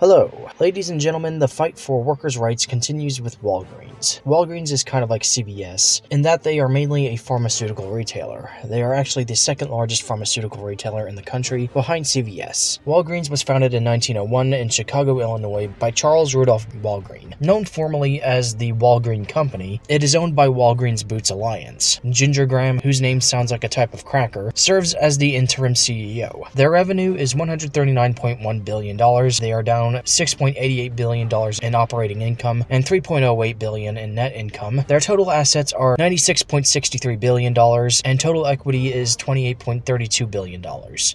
Hello, ladies and gentlemen, the fight for workers' rights continues with Walgreens. Walgreens is kind of like CVS, in that they are mainly a pharmaceutical retailer. They are actually the second largest pharmaceutical retailer in the country, behind CVS. Walgreens was founded in 1901 in Chicago, Illinois by Charles Rudolph Walgreen. Known formally as the Walgreen Company, it is owned by Walgreens Boots Alliance. Ginger Graham, whose name sounds like a type of cracker, serves as the interim CEO. Their revenue is $139.1 billion. They are down $6.88 billion in operating income and $3.08 billion in net income. Their total assets are $96.63 billion and total equity is $28.32 billion,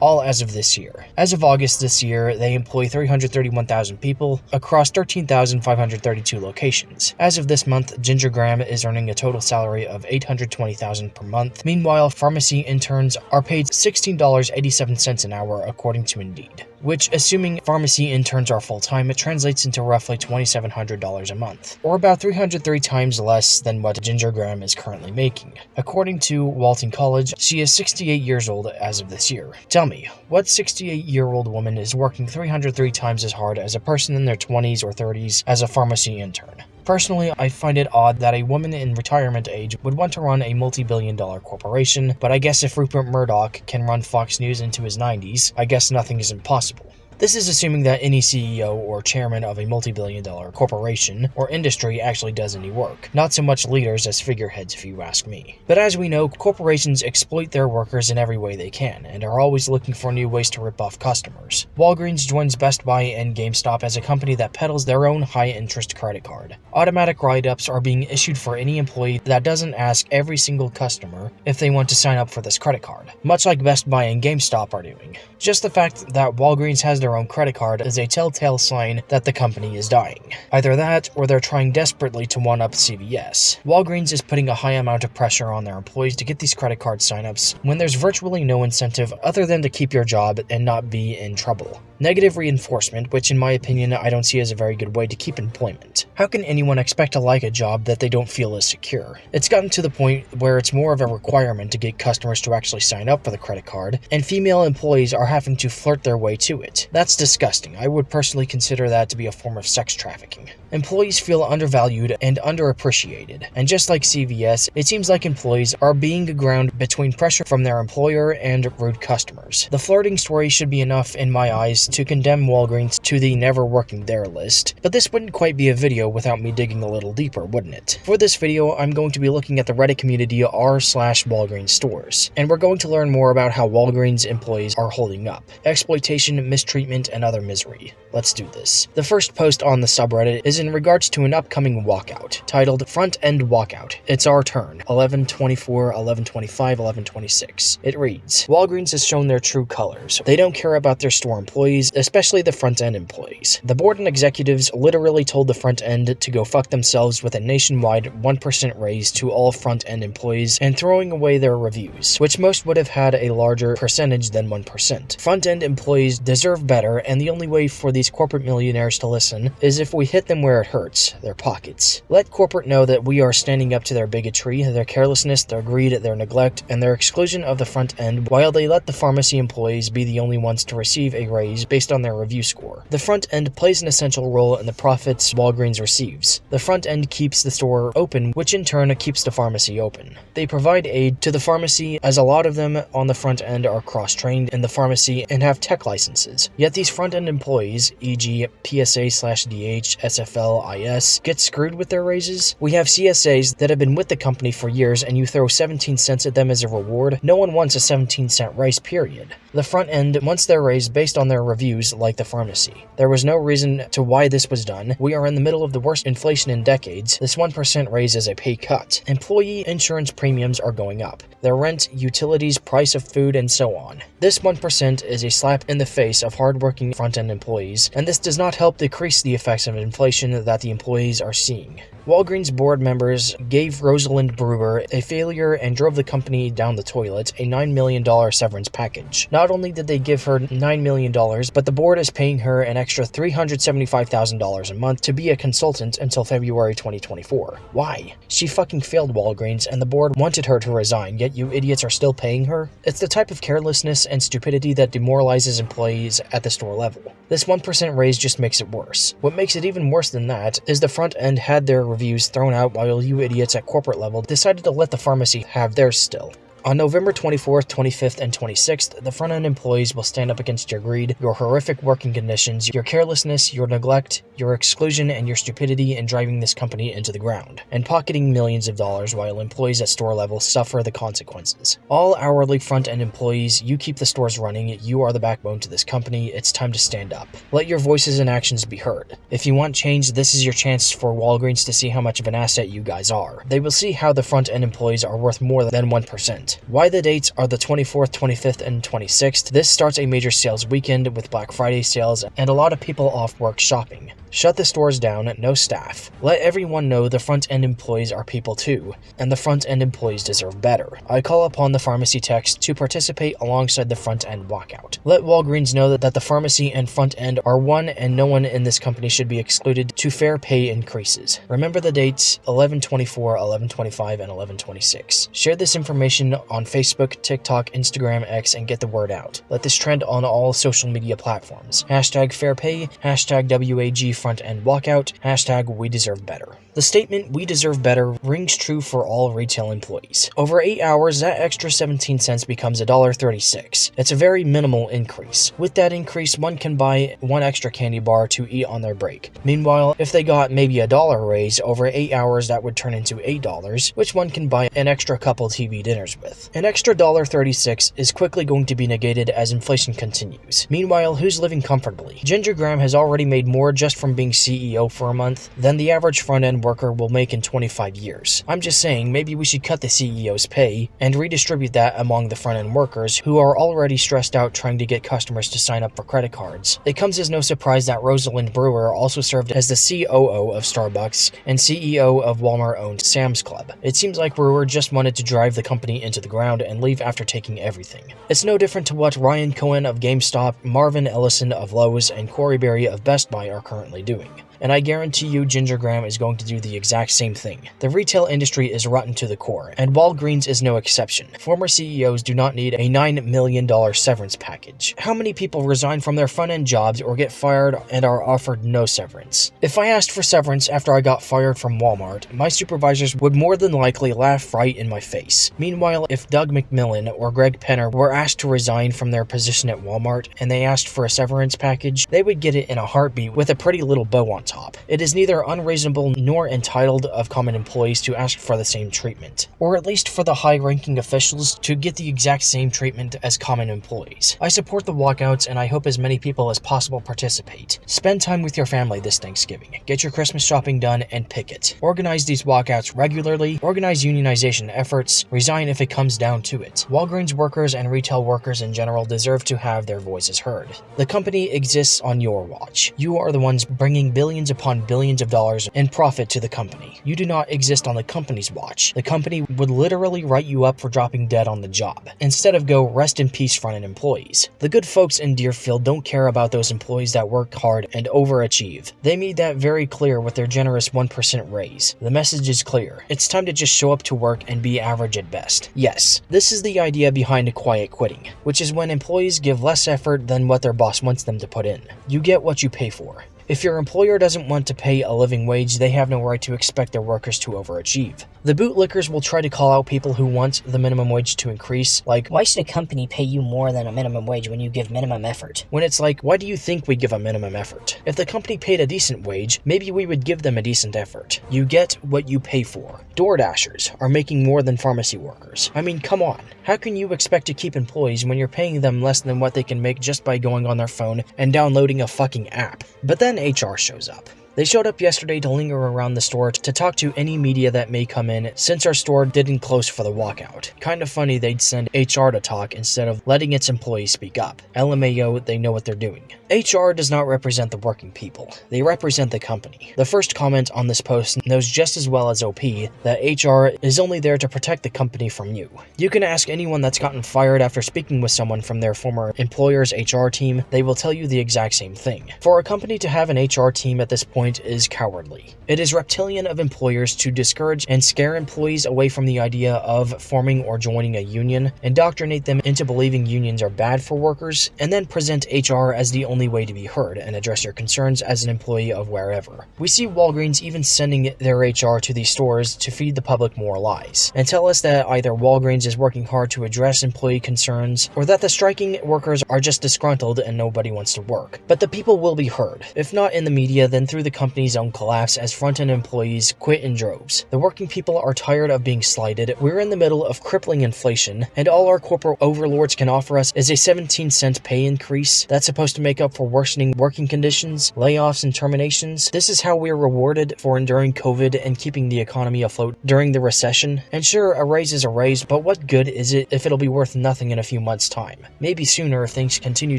all as of this year. As of August this year, they employ 331,000 people across 13,532 locations. As of this month, Ginger Graham is earning a total salary of $820,000 per month. Meanwhile, pharmacy interns are paid $16.87 an hour according to Indeed, which, assuming pharmacy interns are full-time, it translates into roughly $2,700 a month, or about 303 times less than what Ginger Graham is currently making. According to Walton College, she is 68 years old as of this year. Tell me, what 68-year-old woman is working 303 times as hard as a person in their 20s or 30s as a pharmacy intern? Personally, I find it odd that a woman in retirement age would want to run a multi-billion-dollar corporation, but I guess if Rupert Murdoch can run Fox News into his 90s, I guess nothing is impossible. This is assuming that any CEO or chairman of a multi-billion-dollar corporation or industry actually does any work. Not so much leaders as figureheads, if you ask me. But as we know, corporations exploit their workers in every way they can, and are always looking for new ways to rip off customers. Walgreens joins Best Buy and GameStop as a company that peddles their own high-interest credit card. Automatic write-ups are being issued for any employee that doesn't ask every single customer if they want to sign up for this credit card, much like Best Buy and GameStop are doing. Just the fact that Walgreens has their own credit card is a telltale sign that the company is dying. Either that, or they're trying desperately to one-up CVS. Walgreens is putting a high amount of pressure on their employees to get these credit card signups when there's virtually no incentive other than to keep your job and not be in trouble. Negative reinforcement, which in my opinion I don't see as a very good way to keep employment. How can anyone expect to like a job that they don't feel is secure? It's gotten to the point where it's more of a requirement to get customers to actually sign up for the credit card, and female employees are having to flirt their way to it. That's disgusting. I would personally consider that to be a form of sex trafficking. Employees feel undervalued and underappreciated, and just like CVS, it seems like employees are being ground between pressure from their employer and rude customers. The flirting story should be enough in my eyes to condemn Walgreens to the never working there list, but this wouldn't quite be a video without me digging a little deeper, wouldn't it? For this video, I'm going to be looking at the Reddit community r/Walgreens stores, and we're going to learn more about how Walgreens employees are holding up, exploitation, mistreatment, and other misery. Let's do this. The first post on the subreddit is in regards to an upcoming walkout, titled Front End Walkout. It's our turn, 11/24, 11/25, 11/26. It reads, Walgreens has shown their true colors. They don't care about their store employees, especially the front-end employees. The board and executives literally told the front end to go fuck themselves with a nationwide 1% raise to all front-end employees and throwing away their reviews, which most would have had a larger percentage than 1%. Front-end employees deserve better, and the only way for these corporate millionaires to listen is if we hit them where it hurts, their pockets. Let corporate know that we are standing up to their bigotry, their carelessness, their greed, their neglect, and their exclusion of the front end, while they let the pharmacy employees be the only ones to receive a raise based on their review score. The front end plays an essential role in the profits Walgreens receives. The front end keeps the store open, which in turn keeps the pharmacy open. They provide aid to the pharmacy, as a lot of them on the front end are cross-trained in the pharmacy and have tech licenses. Yet these front end employees, e.g. PSA/DH, SFL, IS, get screwed with their raises. We have CSAs that have been with the company for years and you throw 17 cents at them as a reward. No one wants a 17-cent raise, period. The front end wants their raise based on their reviews, like the pharmacy. There was no reason to why this was done. We are in the middle of the worst inflation in decades. This 1% raise is a pay cut. Employee insurance premiums are going up. Their rent, utilities, price of food, and so on. This 1% is a slap in the face of hardworking front-end employees, and this does not help decrease the effects of inflation that the employees are seeing. Walgreens board members gave Rosalind Brewer a failure and drove the company down the toilet a $9 million severance package. Not only did they give her $9 million, but the board is paying her an extra $375,000 a month to be a consultant until February 2024. Why? She fucking failed Walgreens and the board wanted her to resign, yet you idiots are still paying her? It's the type of carelessness and stupidity that demoralizes employees at the store level. This 1% raise just makes it worse. What makes it even worse than that is the front end had their reviews thrown out while you idiots at corporate level decided to let the pharmacy have theirs still. On November 24th, 25th, and 26th, the front-end employees will stand up against your greed, your horrific working conditions, your carelessness, your neglect, your exclusion, and your stupidity in driving this company into the ground, and pocketing millions of dollars while employees at store level suffer the consequences. All hourly front-end employees, you keep the stores running, you are the backbone to this company, it's time to stand up. Let your voices and actions be heard. If you want change, this is your chance for Walgreens to see how much of an asset you guys are. They will see how the front-end employees are worth more than 1%. Why the dates are the 24th, 25th, and 26th. This starts a major sales weekend with Black Friday sales and a lot of people off work shopping. Shut the stores down, no staff. Let everyone know the front-end employees are people too, and the front-end employees deserve better. I call upon the pharmacy techs to participate alongside the front-end walkout. Let Walgreens know that the pharmacy and front-end are one and no one in this company should be excluded to fair pay increases. Remember the dates 11/24, 11/25, and 11/26. Share this information on Facebook, TikTok, Instagram, X, and get the word out. Let this trend on all social media platforms. Hashtag fair pay, hashtag WAG front end walkout, hashtag we deserve better. The statement "we deserve better" rings true for all retail employees. Over 8 hours, that extra 17 cents becomes $1.36. It's a very minimal increase. With that increase, one can buy one extra candy bar to eat on their break. Meanwhile, if they got maybe $1 raise, over 8 hours that would turn into $8, which one can buy an extra couple TV dinners with. An extra $1.36 is quickly going to be negated as inflation continues. Meanwhile, who's living comfortably? Ginger Graham has already made more just from being CEO for a month than the average front-end worker will make in 25 years. I'm just saying, maybe we should cut the CEO's pay and redistribute that among the front-end workers who are already stressed out trying to get customers to sign up for credit cards. It comes as no surprise that Rosalind Brewer also served as the COO of Starbucks and CEO of Walmart-owned Sam's Club. It seems like Brewer just wanted to drive the company into the ground and leave after taking everything. It's no different to what Ryan Cohen of GameStop, Marvin Ellison of Lowe's, and Corey Berry of Best Buy are currently doing. And I guarantee you Ginger Graham is going to do the exact same thing. The retail industry is rotten to the core, and Walgreens is no exception. Former CEOs do not need a $9 million severance package. How many people resign from their front-end jobs or get fired and are offered no severance? If I asked for severance after I got fired from Walmart, my supervisors would more than likely laugh right in my face. Meanwhile, if Doug McMillan or Greg Penner were asked to resign from their position at Walmart and they asked for a severance package, they would get it in a heartbeat with a pretty little bow on top. It is neither unreasonable nor entitled of common employees to ask for the same treatment, or at least for the high-ranking officials to get the exact same treatment as common employees. I support the walkouts and I hope as many people as possible participate. Spend time with your family this Thanksgiving. Get your Christmas shopping done and picket. Organize these walkouts regularly, organize unionization efforts, resign if it comes down to it. Walgreens workers and retail workers in general deserve to have their voices heard. The company exists on your watch. You are the ones bringing billions upon billions of dollars in profit to the company. You do not exist on the company's watch. The company would literally write you up for dropping dead on the job. Instead of go rest in peace front-end employees. The good folks in Deerfield don't care about those employees that work hard and overachieve. They made that very clear with their generous 1% raise. The message is clear. It's time to just show up to work and be average at best. Yes, this is the idea behind quiet quitting, which is when employees give less effort than what their boss wants them to put in. You get what you pay for. If your employer doesn't want to pay a living wage, they have no right to expect their workers to overachieve. The bootlickers will try to call out people who want the minimum wage to increase, like, why should a company pay you more than a minimum wage when you give minimum effort? When it's like, why do you think we give a minimum effort? If the company paid a decent wage, maybe we would give them a decent effort. You get what you pay for. DoorDashers are making more than pharmacy workers. I mean, come on. How can you expect to keep employees when you're paying them less than what they can make just by going on their phone and downloading a fucking app? But then HR shows up. They showed up yesterday to linger around the store to talk to any media that may come in since our store didn't close for the walkout. Kind of funny they'd send HR to talk instead of letting its employees speak up. LMAO, they know what they're doing. HR does not represent the working people. They represent the company. The first comment on this post knows just as well as OP that HR is only there to protect the company from you. You can ask anyone that's gotten fired after speaking with someone from their former employer's HR team, they will tell you the exact same thing. For a company to have an HR team at this point point is cowardly. It is reptilian of employers to discourage and scare employees away from the idea of forming or joining a union, indoctrinate them into believing unions are bad for workers, and then present HR as the only way to be heard and address your concerns as an employee of wherever. We see Walgreens even sending their HR to these stores to feed the public more lies, and tell us that either Walgreens is working hard to address employee concerns, or that the striking workers are just disgruntled and nobody wants to work. But the people will be heard, if not in the media, then through the company's own collapse as front-end employees quit in droves. The working people are tired of being slighted. We're in the middle of crippling inflation, and all our corporate overlords can offer us is a 17-cent pay increase that's supposed to make up for worsening working conditions, layoffs, and terminations. This is how we're rewarded for enduring COVID and keeping the economy afloat during the recession. And sure, a raise is a raise, but what good is it if it'll be worth nothing in a few months' time? Maybe sooner if things continue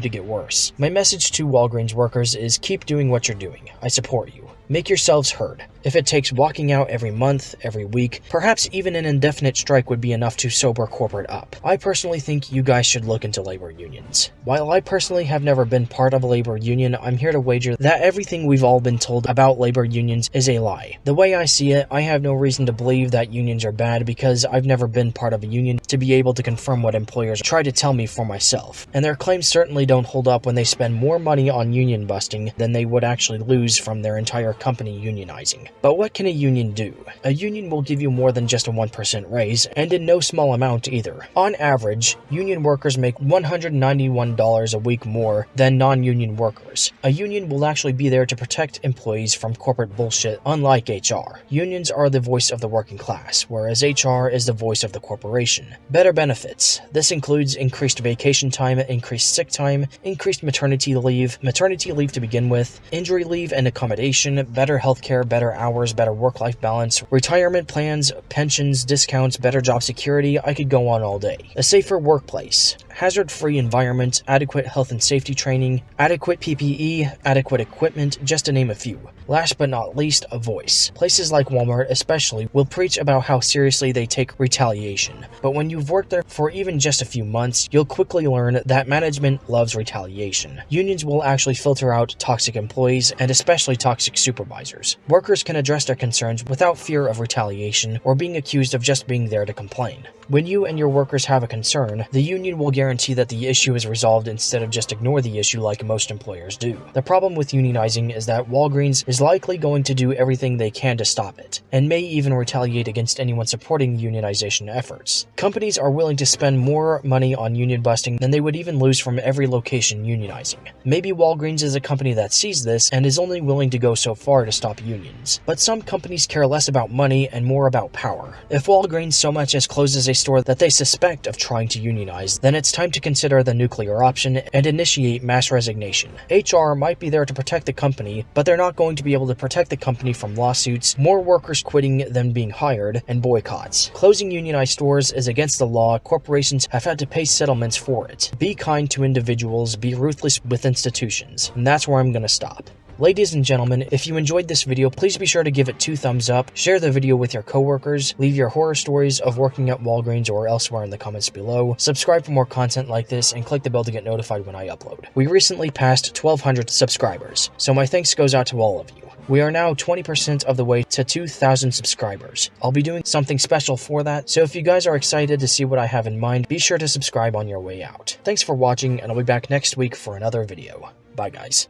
to get worse. My message to Walgreens workers is keep doing what you're doing. I support you. Make yourselves heard. If it takes walking out every month, every week, perhaps even an indefinite strike would be enough to sober corporate up. I personally think you guys should look into labor unions. While I personally have never been part of a labor union, I'm here to wager that everything we've all been told about labor unions is a lie. The way I see it, I have no reason to believe that unions are bad because I've never been part of a union to be able to confirm what employers try to tell me for myself. And their claims certainly don't hold up when they spend more money on union busting than they would actually lose from their entire company unionizing. But what can a union do? A union will give you more than just a 1% raise, and in no small amount either. On average, union workers make $191 a week more than non-union workers. A union will actually be there to protect employees from corporate bullshit, unlike HR. Unions are the voice of the working class, whereas HR is the voice of the corporation. Better benefits. This includes increased vacation time, increased sick time, increased maternity leave to begin with, injury leave and accommodation, better healthcare, better hours, better work-life balance, retirement plans, pensions, discounts, better job security. I could go on all day. A safer workplace. Hazard-free environment, adequate health and safety training, adequate PPE, adequate equipment, just to name a few. Last but not least, a voice. Places like Walmart especially will preach about how seriously they take retaliation. But when you've worked there for even just a few months, you'll quickly learn that management loves retaliation. Unions will actually filter out toxic employees and especially toxic supervisors. Workers can address their concerns without fear of retaliation or being accused of just being there to complain. When you and your workers have a concern, the union will guarantee that the issue is resolved instead of just ignore the issue like most employers do. The problem with unionizing is that Walgreens is likely going to do everything they can to stop it, and may even retaliate against anyone supporting unionization efforts. Companies are willing to spend more money on union busting than they would even lose from every location unionizing. Maybe Walgreens is a company that sees this and is only willing to go so far to stop unions. But some companies care less about money and more about power. If Walgreens so much as closes a store that they suspect of trying to unionize, then it's time to consider the nuclear option and initiate mass resignation. HR might be there to protect the company, but they're not going to be able to protect the company from lawsuits, more workers quitting than being hired, and boycotts. Closing unionized stores is against the law. Corporations have had to pay settlements for it. Be kind to individuals, be ruthless with institutions. And that's where I'm gonna stop. Ladies and gentlemen, if you enjoyed this video, please be sure to give it 2 thumbs up, share the video with your coworkers, leave your horror stories of working at Walgreens or elsewhere in the comments below, subscribe for more content like this, and click the bell to get notified when I upload. We recently passed 1,200 subscribers, so my thanks goes out to all of you. We are now 20% of the way to 2,000 subscribers. I'll be doing something special for that, so if you guys are excited to see what I have in mind, be sure to subscribe on your way out. Thanks for watching, and I'll be back next week for another video. Bye guys.